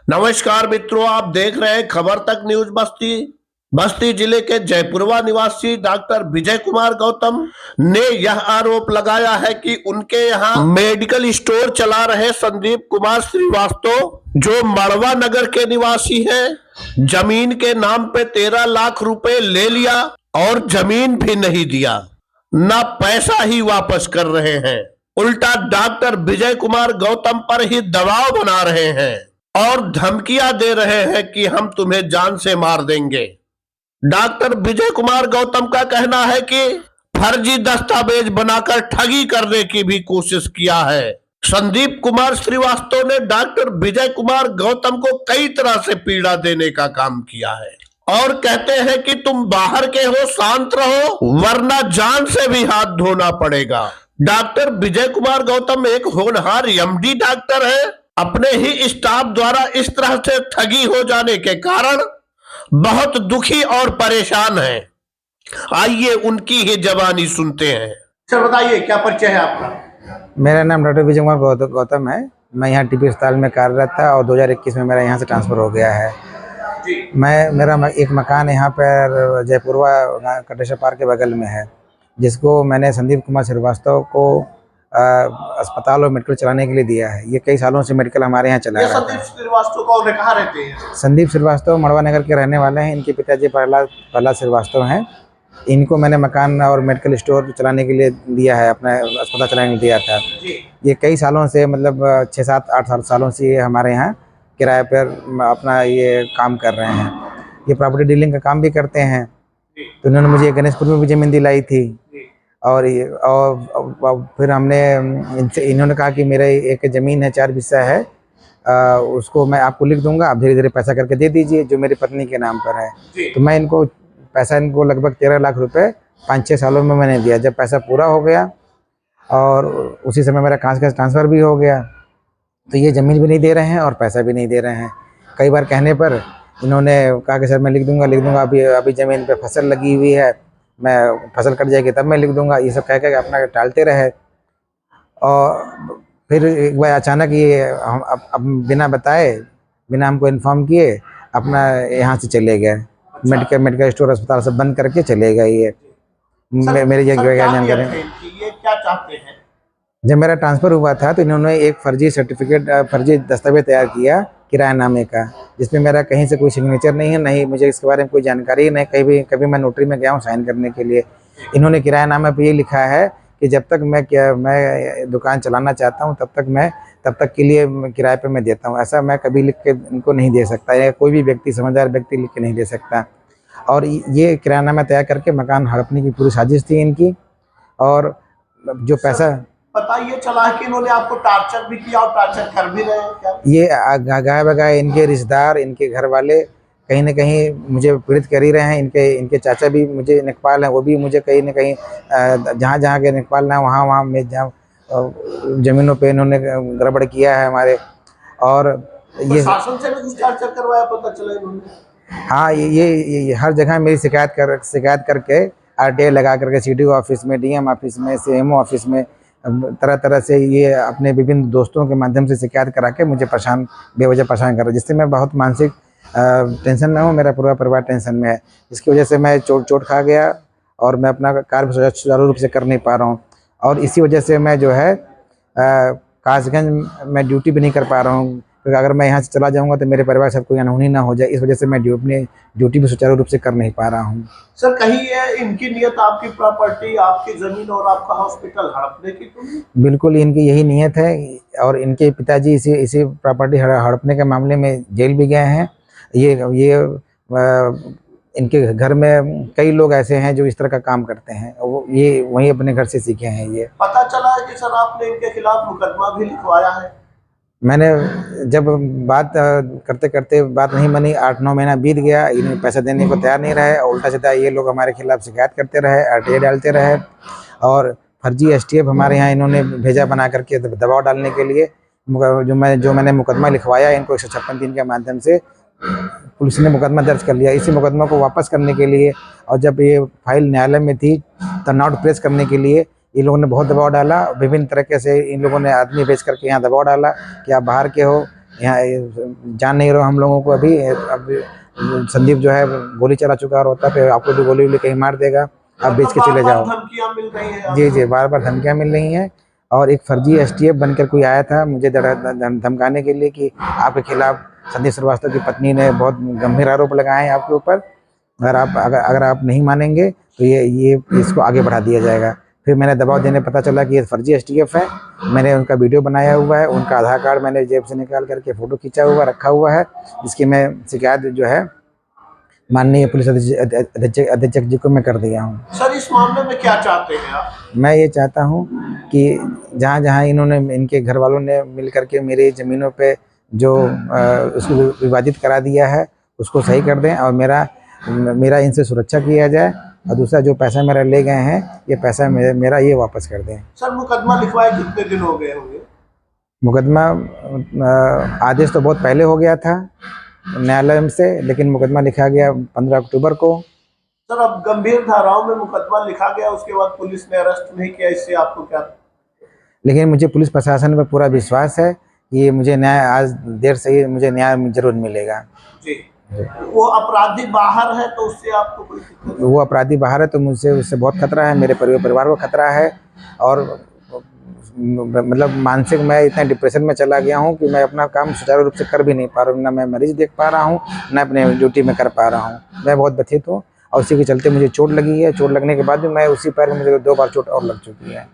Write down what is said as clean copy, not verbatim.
नमस्कार मित्रों, आप देख रहे हैं खबर तक न्यूज बस्ती जिले के जयपुरवा निवासी डॉक्टर विजय कुमार गौतम ने यह आरोप लगाया है कि उनके यहाँ मेडिकल स्टोर चला रहे संदीप कुमार श्रीवास्तव, जो मड़वा नगर के निवासी हैं, जमीन के नाम पे 13 लाख रुपए ले लिया और जमीन भी नहीं दिया, ना पैसा ही वापस कर रहे हैं। उल्टा डॉक्टर विजय कुमार गौतम पर ही दबाव बना रहे हैं और धमकियां दे रहे हैं कि हम तुम्हें जान से मार देंगे। डॉक्टर विजय कुमार गौतम का कहना है कि फर्जी दस्तावेज बनाकर ठगी करने की भी कोशिश किया है। संदीप कुमार श्रीवास्तव ने डॉक्टर विजय कुमार गौतम को कई तरह से पीड़ा देने का काम किया है और कहते हैं कि तुम बाहर के हो, शांत रहो, वरना जान से भी हाथ धोना पड़ेगा। डॉक्टर विजय कुमार गौतम एक होनहार एमडी डॉक्टर है। अपने ही स्टाफ द्वारा इस तरह से ठगी हो जाने के कारण बहुत दुखी और परेशान हैं। आइए उनकी ही जबानी सुनते हैं। सर बताइए, क्या परिचय है आपका? मेरा नाम डॉक्टर विजय कुमार गौतम है। मैं यहाँ टीपी अस्पताल में कार्यरत था और 2021 में मेरा यहाँ से ट्रांसफ़र हो गया है। मेरा एक मकान यहाँ पर जयपुरवा कटेश्वर पार्क के बगल में है, जिसको मैंने संदीप कुमार श्रीवास्तव को अस्पताल और मेडिकल चलाने के लिए दिया है। ये कई सालों से मेडिकल हमारे यहाँ चला रहा है। संदीप श्रीवास्तव कौन है, कहाँ रहते हैं? संदीप श्रीवास्तव मड़वा नगर के रहने वाले हैं। इनके पिताजी प्रहलाद श्रीवास्तव हैं। इनको मैंने मकान और मेडिकल स्टोर चलाने के लिए दिया है, अपना अस्पताल चलाने के लिए दिया था। ये कई सालों से, मतलब 6, 7, 8 सालों से ये हमारे यहाँ किराए पर अपना ये काम कर रहे हैं। ये प्रॉपर्टी डीलिंग का काम भी करते हैं। तो इन्होंने मुझे गणेशपुर में भी ज़मीन दिलाई थी और फिर हमने इन्होंने कहा कि मेरे एक ज़मीन है, 4 बिस्सा है, उसको मैं आपको लिख दूंगा, आप धीरे धीरे पैसा करके दे दीजिए, जो मेरी पत्नी के नाम पर है। तो मैं इनको लगभग 13 लाख रुपए 5-6 सालों में मैंने दिया। जब पैसा पूरा हो गया और उसी समय मेरा कांच का ट्रांसफ़र भी हो गया, तो ये ज़मीन भी नहीं दे रहे हैं और पैसा भी नहीं दे रहे हैं। कई बार कहने पर इन्होंने कहा कि सर मैं लिख दूंगा, अभी ज़मीन पे फसल लगी हुई है, मैं फसल कट जाएगी तब मैं लिख दूंगा। ये सब कह के अपना टालते रहे। और फिर एक बार अचानक ये हम अब बिना बताए, बिना हमको इन्फॉर्म किए अपना यहाँ से चले गए। मेडिकल स्टोर अस्पताल से बंद करके चले गए। ये मेरी जानकारी। ये क्या चाहते हैं? जब मेरा ट्रांसफ़र हुआ था तो इन्होंने एक फर्जी दस्तावेज तैयार किया किरायानामे का, जिसमें मेरा कहीं से कोई सिग्नेचर नहीं है, नहीं मुझे इसके बारे में कोई जानकारी नहीं। कभी मैं नोटरी में गया हूँ साइन करने के लिए। इन्होंने किरायानामे पे ये लिखा है कि जब तक मैं दुकान चलाना चाहता हूँ तब तक के लिए किराए पे मैं देता हूँ। ऐसा मैं कभी लिख के इनको नहीं दे सकता, या कोई भी व्यक्ति, समझदार व्यक्ति लिख के नहीं दे सकता। और ये किरायानामा तैयार करके मकान हड़पने की पूरी साजिश थी इनकी। और जो पैसा पता ये चला है कि इन्होंने आपको टार्चर भी किया और टार्चर कर भी रहे हैं क्या? ये गाय बगाए इनके रिश्तेदार, इनके घर वाले कहीं ना कहीं मुझे पीड़ित कर ही रहे हैं। इनके चाचा भी मुझे नेकपाल हैं, वो भी मुझे कहीं ना कहीं जहाँ के नेकपाल ना वहाँ में जहाँ ज़मीनों पे इन्होंने गड़बड़ किया है हमारे। और ये शासन से भी कुछ टार्चर करवाया, पता चला इन्होंने? हाँ, ये हर जगह मेरी शिकायत करके RTI लगा करके CDO ऑफिस में, DM ऑफिस में, CMO ऑफिस में तरह से ये अपने विभिन्न दोस्तों के माध्यम से शिकायत करा के मुझे बेवजह परेशान कर रहा है, जिससे मैं बहुत मानसिक टेंशन में हूँ। मेरा पूरा परिवार टेंशन में है। इसकी वजह से मैं चोट खा गया और मैं अपना कार्य सुचारू रूप से कर नहीं पा रहा हूँ। और इसी वजह से मैं जो है कासगंज में ड्यूटी भी नहीं कर पा रहा हूँ, क्योंकि अगर मैं यहाँ से चला जाऊँगा तो मेरे परिवार से कोई अनहोनी ना हो जाए। इस वजह से मैं अपनी ड्यूटी भी सुचारू रूप से कर नहीं पा रहा हूँ। सर, कहीं है इनकी नियत आपकी प्रॉपर्टी, आपकी ज़मीन और आपका हॉस्पिटल हड़पने की? तो बिल्कुल इनकी यही नियत है। और इनके पिताजी इसी प्रॉपर्टी हड़पने के मामले में जेल भी गए हैं। ये इनके घर में कई लोग ऐसे हैं जो इस तरह का काम करते हैं, ये वहीं अपने घर से सीखे हैं। ये पता चला है कि सर आपने इनके खिलाफ मुकदमा भी लिखवाया है? मैंने जब बात करते बात नहीं बनी, 8-9 महीना बीत गया, इन्हें पैसा देने को तैयार नहीं रहे। उल्टा सीधा ये लोग हमारे खिलाफ शिकायत करते रहे, RTI डालते रहे और फर्जी STF हमारे यहाँ इन्होंने भेजा बना करके दबाव डालने के लिए। जो मैंने मुकदमा लिखवाया इनको 156 दिन के माध्यम से पुलिस ने मुकदमा दर्ज कर लिया। इसी मुकदमा को वापस करने के लिए, और जब ये फाइल न्यायालय में थी तो नॉट प्रेस करने के लिए इन लोगों ने बहुत दबाव डाला। विभिन्न तरीके से इन लोगों ने आदमी भेज करके यहाँ दबाव डाला कि आप बाहर के हो, यहाँ जान नहीं रहा हम लोगों को अभी। अब संदीप जो है गोली चला चुका और होता है आपको भी गोली वोली कहीं मार देगा, आप बेच के चले जाओ। धमकियां मिल रही हैं जी जी, बार बार धमकियां मिल रही हैं। और एक फर्जी एसटीएफ बनकर कोई आया था मुझे धमकाने के लिए कि आपके खिलाफ संदीप श्रीवास्तव की पत्नी ने बहुत गंभीर आरोप लगाए हैं आपके ऊपर, अगर आप नहीं मानेंगे तो ये इसको आगे बढ़ा दिया जाएगा। फिर मैंने दबाव देने पता चला कि ये फर्जी एसटीएफ है। मैंने उनका वीडियो बनाया हुआ है, उनका आधार कार्ड मैंने जेब से निकाल करके फ़ोटो खींचा हुआ रखा हुआ है, जिसकी मैं शिकायत जो है माननीय पुलिस अधीक्षक जी को मैं कर दिया हूँ। सर, इस मामले में क्या चाहते हैं आप? मैं ये चाहता हूँ कि जहाँ जहाँ इन्होंने इनके घर वालों ने मिल करके मेरी ज़मीनों पे जो उसको विवादित करा दिया है उसको सही कर दें और मेरा इनसे सुरक्षा किया जाए, और दूसरा जो पैसा मेरा ले गए हैं ये पैसा मेरा ये वापस कर दें। सर, मुकदमा लिखवाए कितने दिन हो गए होंगे? मुकदमा आदेश तो बहुत पहले हो गया था न्यायालय से, लेकिन मुकदमा लिखा गया 15 अक्टूबर को। सर, अब गंभीर धाराओं में मुकदमा लिखा गया, उसके बाद पुलिस ने अरेस्ट नहीं किया, इससे आपको क्या? लेकिन मुझे पुलिस प्रशासन पर पूरा विश्वास है कि ये मुझे न्याय आज देर से ही मुझे न्याय जरूर मिलेगा। जी। वो अपराधी बाहर है तो उससे आपको कोई दिक्कत? वो अपराधी बाहर है तो मुझसे उससे बहुत खतरा है, मेरे परिवार को खतरा है। और मतलब मानसिक मैं इतना डिप्रेशन में चला गया हूँ कि मैं अपना काम सुचारू रूप से कर भी नहीं पा रहा हूँ, ना मैं मरीज देख पा रहा हूँ, ना अपने ड्यूटी में कर पा रहा हूँ। मैं बहुत व्यथित हूँ और उसी के चलते मुझे चोट लगी है। चोट लगने के बाद भी मैं उसी पैर में मुझे 2 बार चोट और लग चुकी है।